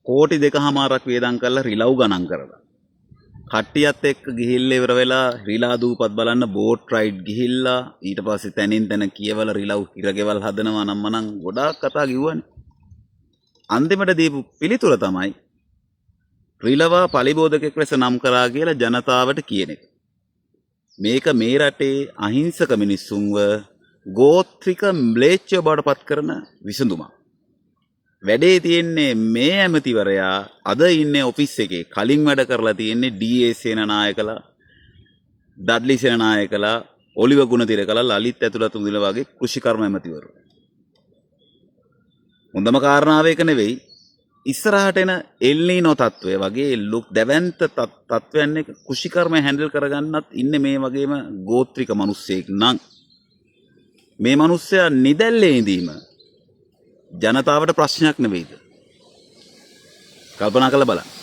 කෝටි 2.5ක් වේදම් කරලා රිලව් ගණන් කරලා. කට්ටියත් එක්ක ගිහිල්ලා ඉවර වෙලා රිලා දූපත් බලන්න බෝට් රයිඩ් ගිහිල්ලා ඊට පස්සේ තැනින් තැන කියවල රිලව් හිරගෙවල් හදනවා නම් මනම් ගොඩාක් කතා කිව්වනේ. අන්තිමට දීපු පිළිතුර තමයි රිලවා පලිබෝධකෙක් ලෙස නම් කරා කියලා ජනතාවට කියන එක. මේක මේ රටේ අහිංසක මිනිස්සුන්ව ගෝත්‍රික ම්ලේච්ඡය බවට පත් කරන විසඳුමක්. වැඩේ තියෙන්නේ මේ ඇමතිවරයා අද ඉන්නේ ඔෆිස් එකේ කලින් වැඩ කරලා තියෙන්නේ ඩී.ඒ. සේනානායකලා, ඩඩ්ලි සේනානායකලා, ඔලිව ගුණතිලකලා, ලලිත් ඇතුළත් උන්දිල වගේ කෘෂිකර්ම ඇමතිවරු. හොඳම කාරණාව ඒක නෙවෙයි. ඉස්සරහට එන එල්නීනෝ තත්ත්වය වගේ දැවැන්ත තත්ත්වයන් එක කෘෂිකර්ම හැන්ඩල් කරගන්නත් ඉන්නේ මේ වගේම ගෝත්‍රික මිනිස්සෙක් නම් මේ මිනිස්සයා නිදැල්ලේ ඉඳීම ජනතාවට ප්‍රශ්නයක් නෙවෙයිද? කල්පනා කරලා බලන්න.